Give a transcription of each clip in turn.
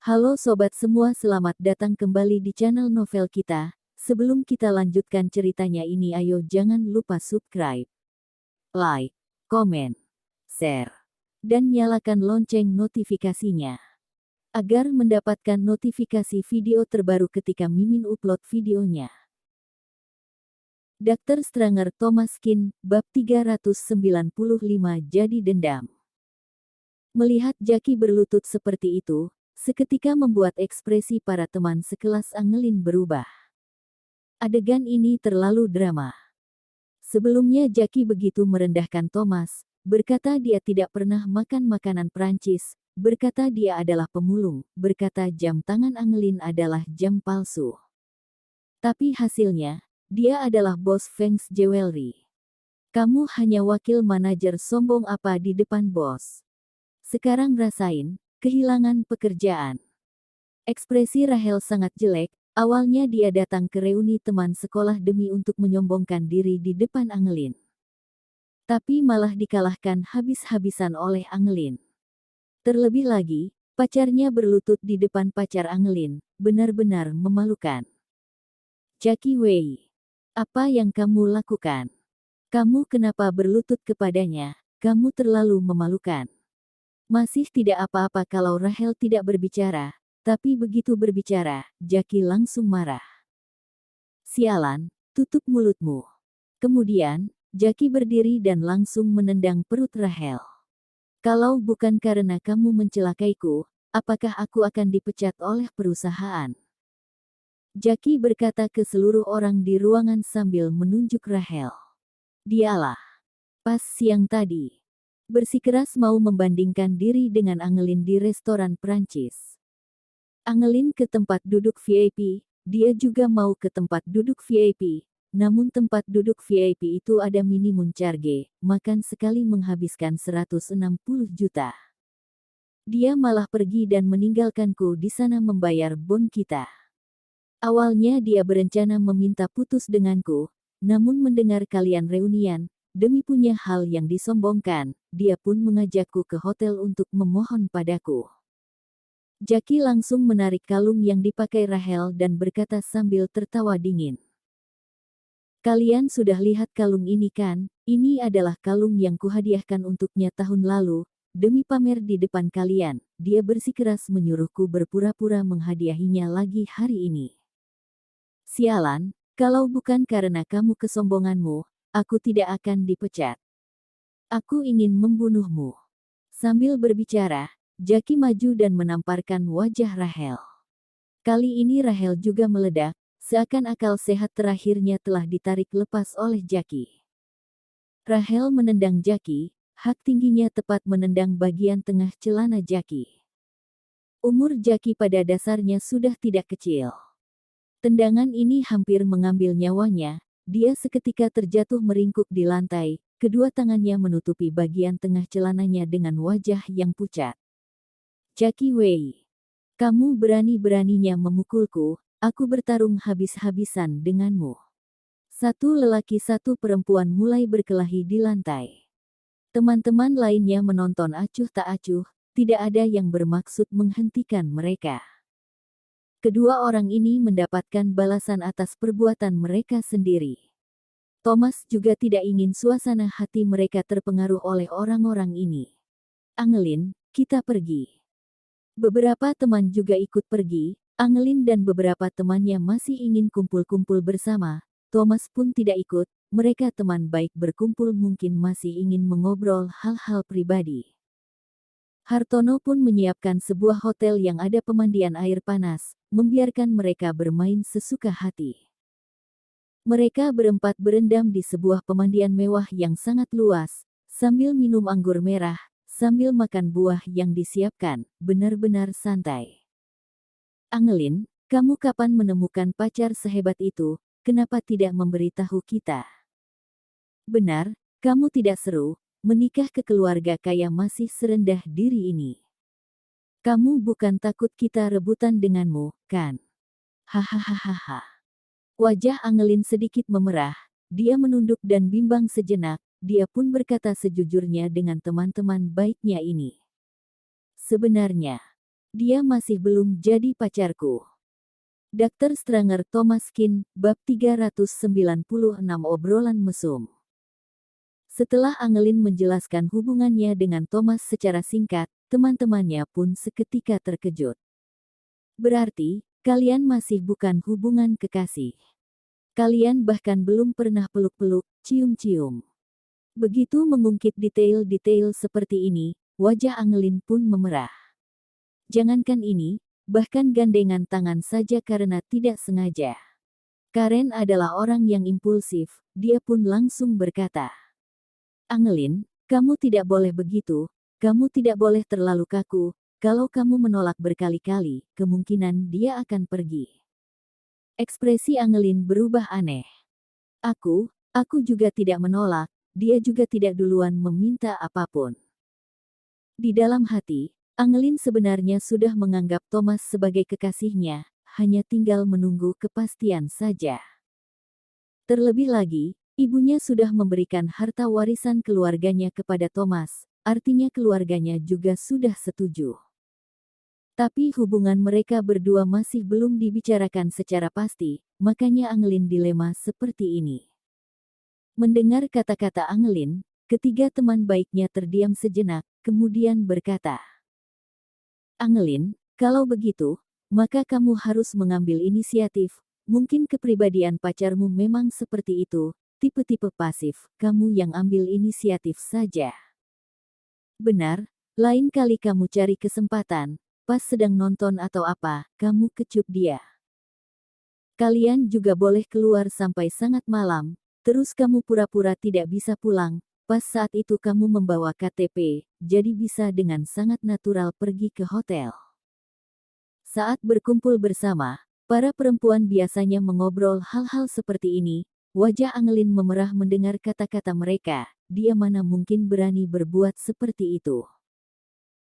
Halo sobat semua, selamat datang kembali di channel novel kita. Sebelum kita lanjutkan ceritanya ini, ayo jangan lupa subscribe, like, komen, share, dan nyalakan lonceng notifikasinya agar mendapatkan notifikasi video terbaru ketika Mimin upload videonya. Dr. Stranger Thomas Kin, bab 395 jadi dendam. Melihat Jackie berlutut seperti itu, seketika membuat ekspresi para teman sekelas Angelin berubah. Adegan ini terlalu drama. Sebelumnya Jackie begitu merendahkan Thomas, berkata dia tidak pernah makan makanan Prancis, berkata dia adalah pemulung, berkata jam tangan Angelin adalah jam palsu. Tapi hasilnya, dia adalah bos Feng's Jewelry. Kamu hanya wakil manajer, sombong apa di depan bos. Sekarang rasain kehilangan pekerjaan. Ekspresi Rahel sangat jelek. Awalnya dia datang ke reuni teman sekolah demi untuk menyombongkan diri di depan Angelin. Tapi malah dikalahkan habis-habisan oleh Angelin. Terlebih lagi, pacarnya berlutut di depan pacar Angelin, benar-benar memalukan. Jackie Wei, apa yang kamu lakukan? Kamu kenapa berlutut kepadanya? Kamu terlalu memalukan. Masih tidak apa-apa kalau Rahel tidak berbicara, tapi begitu berbicara, Jackie langsung marah. Sialan, tutup mulutmu. Kemudian, Jackie berdiri dan langsung menendang perut Rahel. Kalau bukan karena kamu mencelakaiku, apakah aku akan dipecat oleh perusahaan? Jackie berkata ke seluruh orang di ruangan sambil menunjuk Rahel. Dialah. Pas siang tadi, bersikeras mau membandingkan diri dengan Angelin di restoran Prancis. Angelin ke tempat duduk VIP, dia juga mau ke tempat duduk VIP, namun tempat duduk VIP itu ada minimum charge, makan sekali menghabiskan 160 juta. Dia malah pergi dan meninggalkanku di sana membayar bon kita. Awalnya dia berencana meminta putus denganku, namun mendengar kalian reunian, demi punya hal yang disombongkan, dia pun mengajakku ke hotel untuk memohon padaku. Jackie langsung menarik kalung yang dipakai Rahel dan berkata sambil tertawa dingin. Kalian sudah lihat kalung ini kan? Ini adalah kalung yang kuhadiahkan untuknya tahun lalu, demi pamer di depan kalian. Dia bersikeras menyuruhku berpura-pura menghadiahinya lagi hari ini. Sialan, kalau bukan karena kamu kesombonganmu, aku tidak akan dipecat. Aku ingin membunuhmu. Sambil berbicara, Jackie maju dan menamparkan wajah Rahel. Kali ini Rahel juga meledak, seakan akal sehat terakhirnya telah ditarik lepas oleh Jackie. Rahel menendang Jackie, hak tingginya tepat menendang bagian tengah celana Jackie. Umur Jackie pada dasarnya sudah tidak kecil. Tendangan ini hampir mengambil nyawanya, dia seketika terjatuh meringkuk di lantai, kedua tangannya menutupi bagian tengah celananya dengan wajah yang pucat. Jackie Wei, kamu berani-beraninya memukulku, aku bertarung habis-habisan denganmu. Satu lelaki satu perempuan mulai berkelahi di lantai. Teman-teman lainnya menonton acuh tak acuh, tidak ada yang bermaksud menghentikan mereka. Kedua orang ini mendapatkan balasan atas perbuatan mereka sendiri. Thomas juga tidak ingin suasana hati mereka terpengaruh oleh orang-orang ini. Angelin, kita pergi. Beberapa teman juga ikut pergi. Angelin dan beberapa temannya masih ingin kumpul-kumpul bersama. Thomas pun tidak ikut. Mereka teman baik berkumpul mungkin masih ingin mengobrol hal-hal pribadi. Hartono pun menyiapkan sebuah hotel yang ada pemandian air panas, membiarkan mereka bermain sesuka hati. Mereka berempat berendam di sebuah pemandian mewah yang sangat luas, sambil minum anggur merah, sambil makan buah yang disiapkan, benar-benar santai. Angelin, kamu kapan menemukan pacar sehebat itu? Kenapa tidak memberitahu kita? Benar, kamu tidak seru. Menikah ke keluarga kaya masih serendah diri ini. Kamu bukan takut kita rebutan denganmu, kan? Hahaha. Wajah Angelin sedikit memerah, dia menunduk dan bimbang sejenak, dia pun berkata sejujurnya dengan teman-teman baiknya ini. Sebenarnya, Dia masih belum jadi pacarku. Dr. Stranger Thomas Kin, bab 396 obrolan mesum. Setelah Angelin menjelaskan hubungannya dengan Thomas secara singkat, teman-temannya pun seketika terkejut. Berarti, kalian masih bukan hubungan kekasih. Kalian bahkan belum pernah peluk-peluk, cium-cium. Begitu mengungkit detail-detail seperti ini, wajah Angelin pun memerah. Jangankan ini, bahkan gandengan tangan saja karena tidak sengaja. Karen adalah orang yang impulsif, dia pun langsung berkata, "Angelin, kamu tidak boleh begitu, kamu tidak boleh terlalu kaku, kalau kamu menolak berkali-kali, kemungkinan dia akan pergi." Ekspresi Angelin berubah aneh. Aku juga tidak menolak, dia juga tidak duluan meminta apapun. Di dalam hati, Angelin sebenarnya sudah menganggap Thomas sebagai kekasihnya, hanya tinggal menunggu kepastian saja. Terlebih lagi, ibunya sudah memberikan harta warisan keluarganya kepada Thomas, artinya keluarganya juga sudah setuju. Tapi hubungan mereka berdua masih belum dibicarakan secara pasti, makanya Angelin dilema seperti ini. Mendengar kata-kata Angelin, ketiga teman baiknya terdiam sejenak, kemudian berkata, "Angelin, kalau begitu, maka kamu harus mengambil inisiatif. Mungkin kepribadian pacarmu memang seperti itu, tipe-tipe pasif, kamu yang ambil inisiatif saja. Benar, lain kali kamu cari kesempatan, pas sedang nonton atau apa, kamu kecup dia. Kalian juga boleh keluar sampai sangat malam, terus kamu pura-pura tidak bisa pulang, pas saat itu kamu membawa KTP, jadi bisa dengan sangat natural pergi ke hotel." Saat berkumpul bersama, para perempuan biasanya mengobrol hal-hal seperti ini, wajah Angelin memerah mendengar kata-kata mereka, dia mana mungkin berani berbuat seperti itu.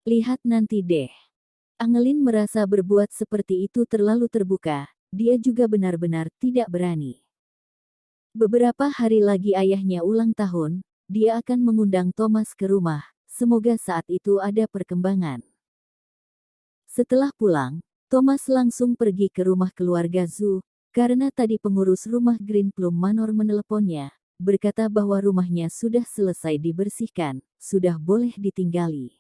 Lihat nanti deh. Angelin merasa berbuat seperti itu terlalu terbuka, dia juga benar-benar tidak berani. Beberapa hari lagi ayahnya ulang tahun, dia akan mengundang Thomas ke rumah, semoga saat itu ada perkembangan. Setelah pulang, Thomas langsung pergi ke rumah keluarga Zhu, karena tadi pengurus rumah Green Plum Manor meneleponnya, berkata bahwa rumahnya sudah selesai dibersihkan, sudah boleh ditinggali.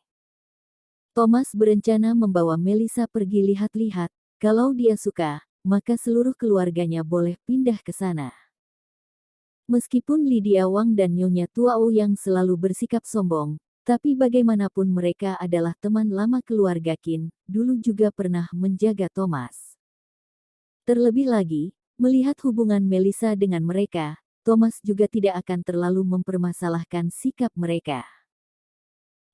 Thomas berencana membawa Melissa pergi lihat-lihat, kalau dia suka, maka seluruh keluarganya boleh pindah ke sana. Meskipun Lydia Wang dan Nyonya Tuao yang selalu bersikap sombong, tapi bagaimanapun mereka adalah teman lama keluarga Qin, dulu juga pernah menjaga Thomas. Terlebih lagi, melihat hubungan Melissa dengan mereka, Thomas juga tidak akan terlalu mempermasalahkan sikap mereka.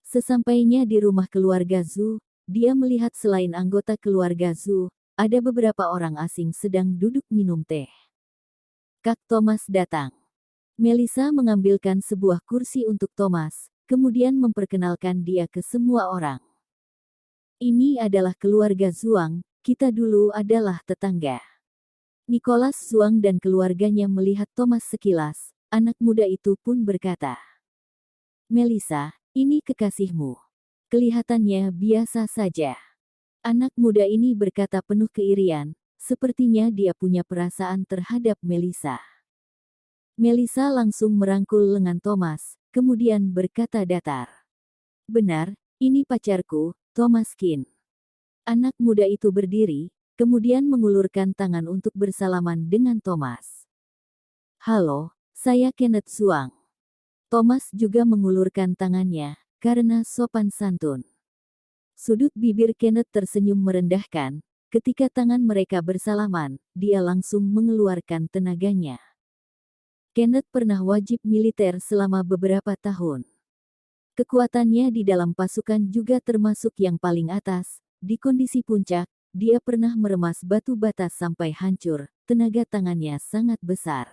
Sesampainya di rumah keluarga Zhu, dia melihat selain anggota keluarga Zhu, ada beberapa orang asing sedang duduk minum teh. Kak Thomas datang. Melissa mengambilkan sebuah kursi untuk Thomas, kemudian memperkenalkan dia ke semua orang. "Ini adalah keluarga Zhuang, kita dulu adalah tetangga." Nicholas Zhuang dan keluarganya melihat Thomas sekilas, anak muda itu pun berkata, "Melissa, ini kekasihmu. Kelihatannya biasa saja." Anak muda ini berkata penuh keirian, sepertinya dia punya perasaan terhadap Melissa. Melissa langsung merangkul lengan Thomas, kemudian berkata datar, "Benar, ini pacarku, Thomas Qin." Anak muda itu berdiri, kemudian mengulurkan tangan untuk bersalaman dengan Thomas. "Halo, saya Kenneth Zhuang." Thomas juga mengulurkan tangannya, karena sopan santun. Sudut bibir Kenneth tersenyum merendahkan, ketika tangan mereka bersalaman, dia langsung mengeluarkan tenaganya. Kenneth pernah wajib militer selama beberapa tahun. Kekuatannya di dalam pasukan juga termasuk yang paling atas, di kondisi puncak, dia pernah meremas batu bata sampai hancur, tenaga tangannya sangat besar.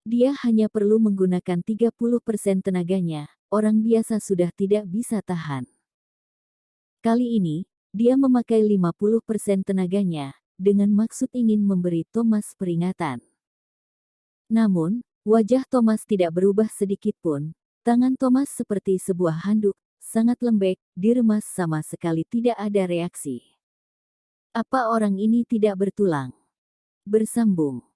Dia hanya perlu menggunakan 30% tenaganya, orang biasa sudah tidak bisa tahan. Kali ini, dia memakai 50% tenaganya, dengan maksud ingin memberi Thomas peringatan. Namun, wajah Thomas tidak berubah sedikit pun, tangan Thomas seperti sebuah handuk, sangat lembek, diremas sama sekali tidak ada reaksi. Apa orang ini tidak bertulang? Bersambung.